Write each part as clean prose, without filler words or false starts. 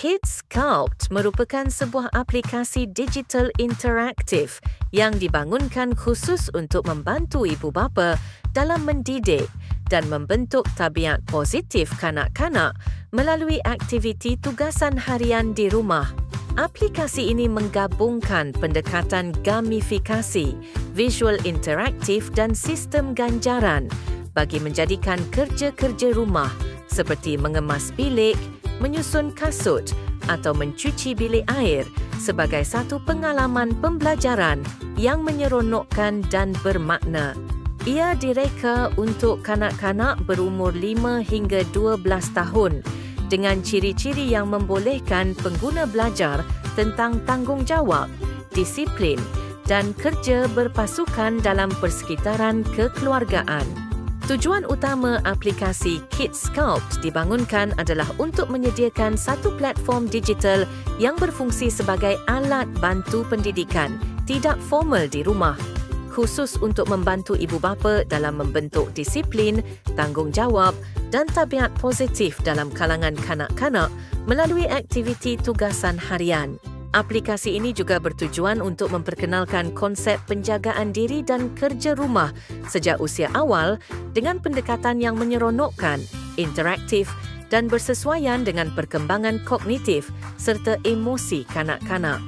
Kids Sculpt merupakan sebuah aplikasi digital interaktif yang dibangunkan khusus untuk membantu ibu bapa dalam mendidik dan membentuk tabiat positif kanak-kanak melalui aktiviti tugasan harian di rumah. Aplikasi ini menggabungkan pendekatan gamifikasi, visual interaktif dan sistem ganjaran bagi menjadikan kerja-kerja rumah seperti mengemas bilik, menyusun kasut atau mencuci bilik air sebagai satu pengalaman pembelajaran yang menyeronokkan dan bermakna. Ia direka untuk kanak-kanak berumur 5 hingga 12 tahun dengan ciri-ciri yang membolehkan pengguna belajar tentang tanggungjawab, disiplin dan kerja berpasukan dalam persekitaran kekeluargaan. Tujuan utama aplikasi Kids Sculpt dibangunkan adalah untuk menyediakan satu platform digital yang berfungsi sebagai alat bantu pendidikan tidak formal di rumah, khusus untuk membantu ibu bapa dalam membentuk disiplin, tanggungjawab dan tabiat positif dalam kalangan kanak-kanak melalui aktiviti tugasan harian. Aplikasi ini juga bertujuan untuk memperkenalkan konsep penjagaan diri dan kerja rumah sejak usia awal dengan pendekatan yang menyeronokkan, interaktif dan bersesuaian dengan perkembangan kognitif serta emosi kanak-kanak.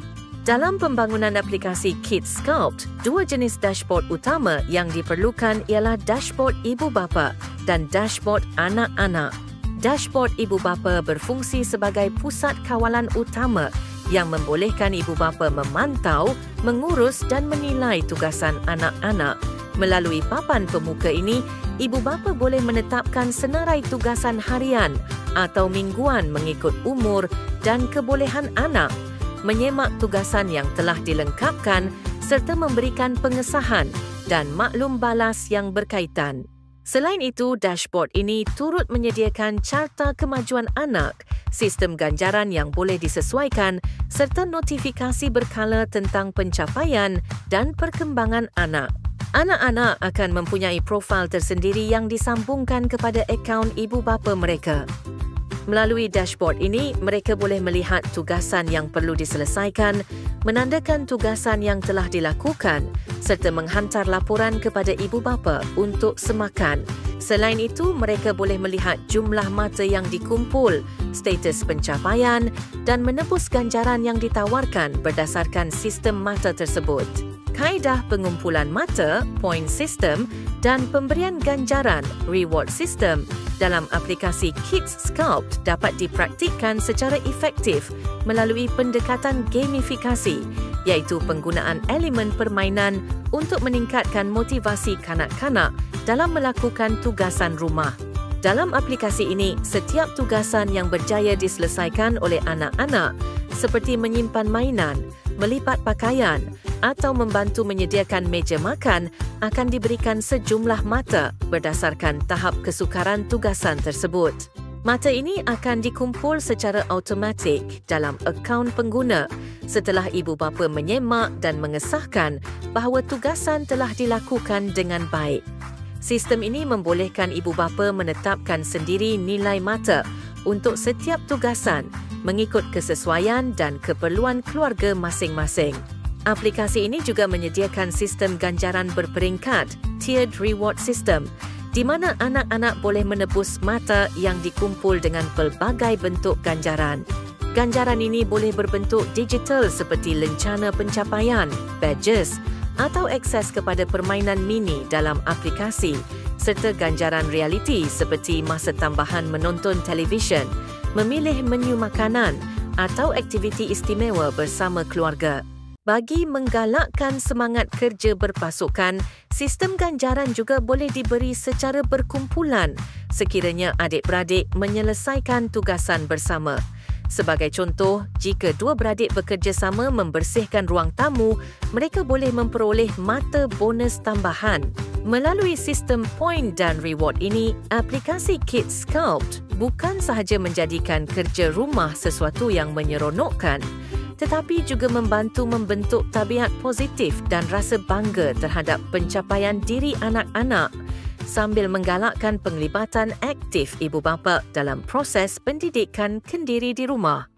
Dalam pembangunan aplikasi Kids Sculpt, dua jenis dashboard utama yang diperlukan ialah dashboard ibu bapa dan dashboard anak-anak. Dashboard ibu bapa berfungsi sebagai pusat kawalan utama yang membolehkan ibu bapa memantau, mengurus dan menilai tugasan anak-anak. Melalui papan pemuka ini, ibu bapa boleh menetapkan senarai tugasan harian atau mingguan mengikut umur dan kebolehan anak, menyemak tugasan yang telah dilengkapkan serta memberikan pengesahan dan maklum balas yang berkaitan. Selain itu, dashboard ini turut menyediakan carta kemajuan anak, sistem ganjaran yang boleh disesuaikan serta notifikasi berkala tentang pencapaian dan perkembangan anak. Anak-anak akan mempunyai profil tersendiri yang disambungkan kepada akaun ibu bapa mereka. Melalui dashboard ini, mereka boleh melihat tugasan yang perlu diselesaikan, menandakan tugasan yang telah dilakukan serta menghantar laporan kepada ibu bapa untuk semakan. Selain itu, mereka boleh melihat jumlah mata yang dikumpul, status pencapaian dan menebus ganjaran yang ditawarkan berdasarkan sistem mata tersebut. Kaedah pengumpulan mata, point system dan pemberian ganjaran, reward system dalam aplikasi Kids Sculpt dapat dipraktikkan secara efektif melalui pendekatan gamifikasi, iaitu penggunaan elemen permainan untuk meningkatkan motivasi kanak-kanak dalam melakukan tugasan rumah. Dalam aplikasi ini, setiap tugasan yang berjaya diselesaikan oleh anak-anak seperti menyimpan mainan, melipat pakaian atau membantu menyediakan meja makan akan diberikan sejumlah mata berdasarkan tahap kesukaran tugasan tersebut. Mata ini akan dikumpul secara automatik dalam akaun pengguna setelah ibu bapa menyemak dan mengesahkan bahawa tugasan telah dilakukan dengan baik. Sistem ini membolehkan ibu bapa menetapkan sendiri nilai mata untuk setiap tugasan mengikut kesesuaian dan keperluan keluarga masing-masing. Aplikasi ini juga menyediakan sistem ganjaran berperingkat, tiered reward system, di mana anak-anak boleh menebus mata yang dikumpul dengan pelbagai bentuk ganjaran. Ganjaran ini boleh berbentuk digital seperti lencana pencapaian, badges atau akses kepada permainan mini dalam aplikasi, serta ganjaran realiti seperti masa tambahan menonton televisyen, memilih menu makanan atau aktiviti istimewa bersama keluarga. Bagi menggalakkan semangat kerja berpasukan, sistem ganjaran juga boleh diberi secara berkumpulan sekiranya adik-beradik menyelesaikan tugasan bersama. Sebagai contoh, jika dua beradik bekerjasama membersihkan ruang tamu, mereka boleh memperoleh mata bonus tambahan. Melalui sistem point dan reward ini, aplikasi Kids Sculpt bukan sahaja menjadikan kerja rumah sesuatu yang menyeronokkan, tetapi juga membantu membentuk tabiat positif dan rasa bangga terhadap pencapaian diri anak-anak sambil menggalakkan penglibatan aktif ibu bapa dalam proses pendidikan kendiri di rumah.